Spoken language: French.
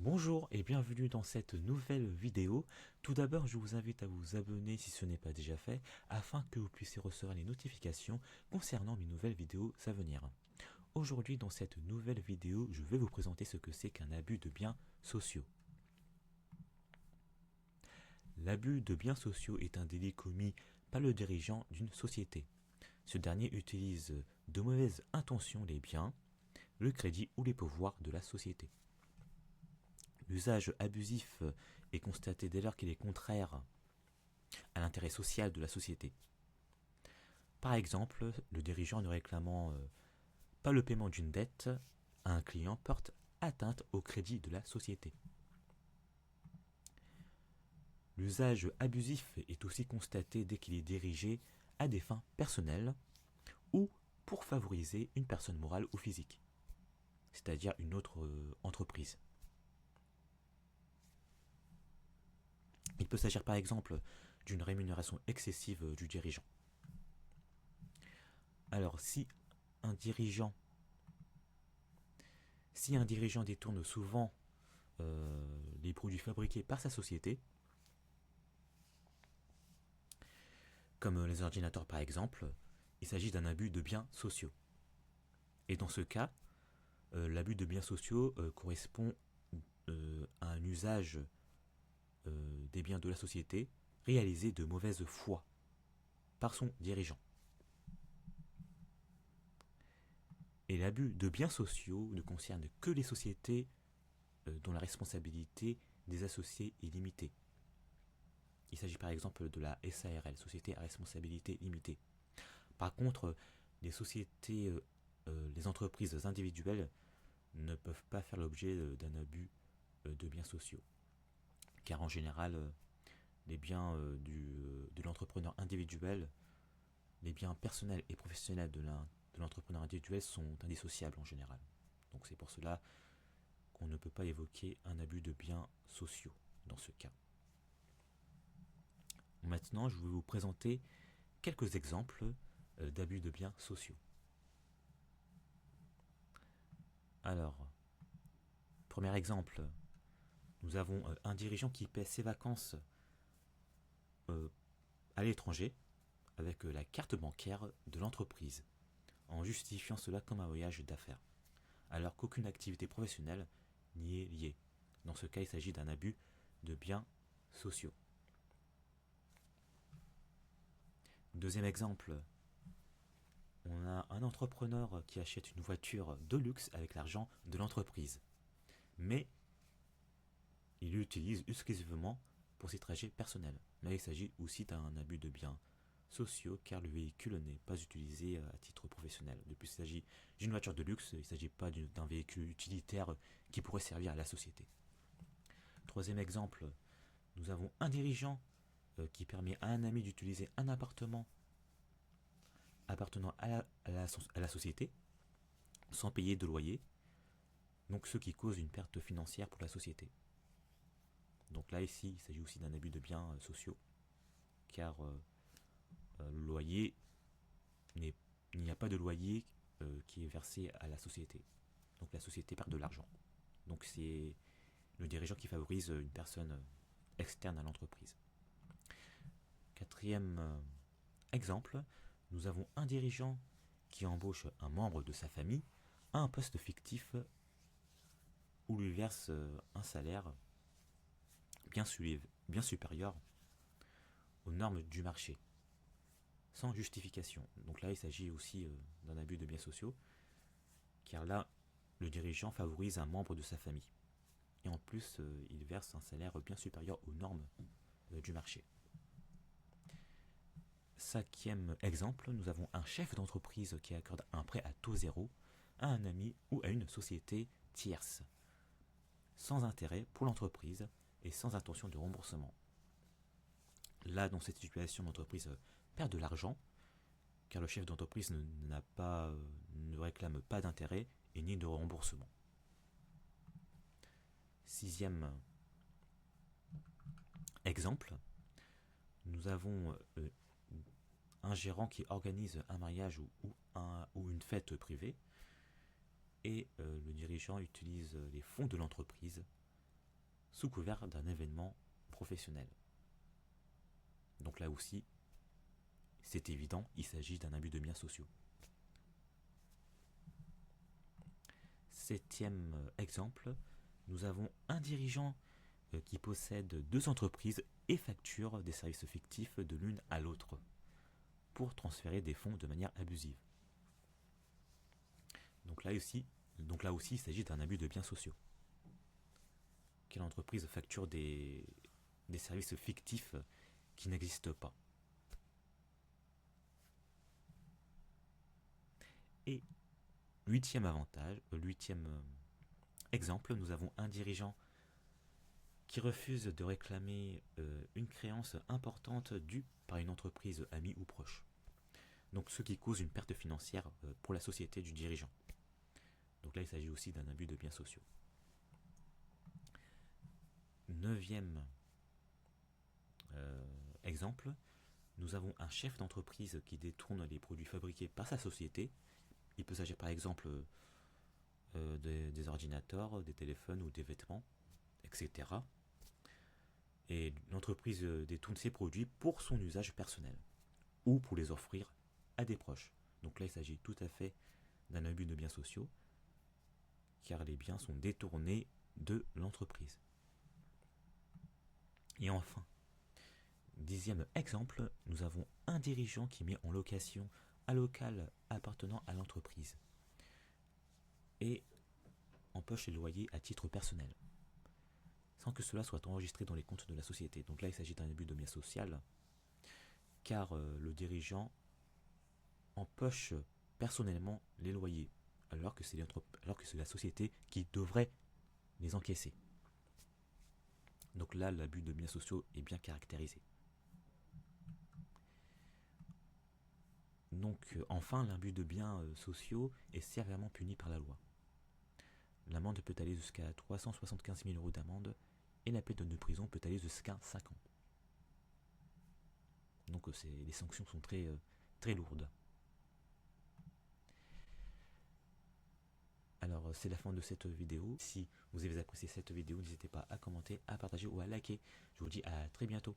Bonjour et bienvenue dans cette nouvelle vidéo. Tout d'abord, je vous invite à vous abonner si ce n'est pas déjà fait, afin que vous puissiez recevoir les notifications concernant mes nouvelles vidéos à venir. Aujourd'hui, dans cette nouvelle vidéo, je vais vous présenter ce que c'est qu'un abus de biens sociaux. L'abus de biens sociaux est un délit commis par le dirigeant d'une société. Ce dernier utilise de mauvaises intentions les biens, le crédit ou les pouvoirs de la société. L'usage abusif est constaté dès lors qu'il est contraire à l'intérêt social de la société. Par exemple, le dirigeant ne réclamant pas le paiement d'une dette à un client porte atteinte au crédit de la société. L'usage abusif est aussi constaté dès qu'il est dirigé à des fins personnelles ou pour favoriser une personne morale ou physique, c'est-à-dire une autre entreprise. Il peut s'agir par exemple d'une rémunération excessive du dirigeant. Alors un dirigeant si un dirigeant détourne souvent les produits fabriqués par sa société, comme les ordinateurs par exemple, il s'agit d'un abus de biens sociaux. Et dans ce cas, l'abus de biens sociaux correspond à un usage des biens de la société réalisé de mauvaise foi par son dirigeant. Et l'abus de biens sociaux ne concerne que les sociétés dont la responsabilité des associés est limitée. Il s'agit par exemple de la SARL, Société à responsabilité limitée. Par contre, les sociétés, les entreprises individuelles ne peuvent pas faire l'objet d'un abus de biens sociaux. Car en général, les biens de l'entrepreneur individuel, les biens personnels et professionnels de l'entrepreneur individuel sont indissociables en général. Donc c'est pour cela qu'on ne peut pas évoquer un abus de biens sociaux dans ce cas. Maintenant, je vais vous présenter quelques exemples d'abus de biens sociaux. Alors, premier exemple, nous avons un dirigeant qui paie ses vacances à l'étranger avec la carte bancaire de l'entreprise, en justifiant cela comme un voyage d'affaires, alors qu'aucune activité professionnelle n'y est liée. Dans ce cas, il s'agit d'un abus de biens sociaux. Deuxième exemple, on a un entrepreneur qui achète une voiture de luxe avec l'argent de l'entreprise, mais il l'utilise exclusivement pour ses trajets personnels. Mais il s'agit aussi d'un abus de biens sociaux car le véhicule n'est pas utilisé à titre professionnel. De plus, il s'agit d'une voiture de luxe, il ne s'agit pas d'un véhicule utilitaire qui pourrait servir à la société. Troisième exemple, nous avons un dirigeant qui permet à un ami d'utiliser un appartement appartenant à la société sans payer de loyer, donc ce qui cause une perte financière pour la société. Donc là, ici, il s'agit aussi d'un abus de biens sociaux, car le loyer, il n'y a pas de loyer qui est versé à la société. Donc la société perd de l'argent. Donc c'est le dirigeant qui favorise une personne externe à l'entreprise. Quatrième exemple, nous avons un dirigeant qui embauche un membre de sa famille à un poste fictif où lui verse un salaire bien supérieur aux normes du marché, sans justification. Donc là, il s'agit aussi d'un abus de biens sociaux, car là, le dirigeant favorise un membre de sa famille. Et en plus, il verse un salaire bien supérieur aux normes du marché. Cinquième exemple, nous avons un chef d'entreprise qui accorde un prêt à taux zéro à un ami ou à une société tierce, sans intérêt pour l'entreprise et sans intention de remboursement. Là, dans cette situation, l'entreprise perd de l'argent, car le chef d'entreprise ne réclame pas d'intérêt et ni de remboursement. Sixième exemple, nous avons un gérant qui organise un mariage ou une fête privée et le dirigeant utilise les fonds de l'entreprise sous couvert d'un événement professionnel. Donc là aussi, c'est évident, il s'agit d'un abus de biens sociaux. Septième exemple, nous avons un dirigeant qui possède deux entreprises et facture des services fictifs de l'une à l'autre pour transférer des fonds de manière abusive. Donc là aussi, il s'agit d'un abus de biens sociaux. Quelle entreprise facture des services fictifs qui n'existent pas? Et huitième exemple, nous avons un dirigeant qui refuse de réclamer une créance importante due par une entreprise amie ou proche. Donc ce qui cause une perte financière pour la société du dirigeant. Donc là, il s'agit aussi d'un abus de biens sociaux. Neuvième exemple, nous avons un chef d'entreprise qui détourne les produits fabriqués par sa société. Il peut s'agir par exemple des ordinateurs, des téléphones ou des vêtements, etc. Et l'entreprise détourne ces produits pour son usage personnel ou pour les offrir à des proches. Donc là, il s'agit tout à fait d'un abus de biens sociaux, car les biens sont détournés de l'entreprise. Et enfin, dixième exemple, nous avons un dirigeant qui met en location un local appartenant à l'entreprise et empoche les loyers à titre personnel, sans que cela soit enregistré dans les comptes de la société. Donc là, il s'agit d'un abus de biens social, car le dirigeant empoche personnellement les loyers, alors que c'est la société qui devrait les encaisser. Donc là, l'abus de biens sociaux est bien caractérisé. Donc enfin, l'abus de biens sociaux est sévèrement puni par la loi. L'amende peut aller jusqu'à 375 000 euros d'amende et la peine de prison peut aller jusqu'à 5 ans. Donc les sanctions sont très lourdes. Alors c'est la fin de cette vidéo. Si vous avez apprécié cette vidéo, n'hésitez pas à commenter, à partager ou à liker. Je vous dis à très bientôt.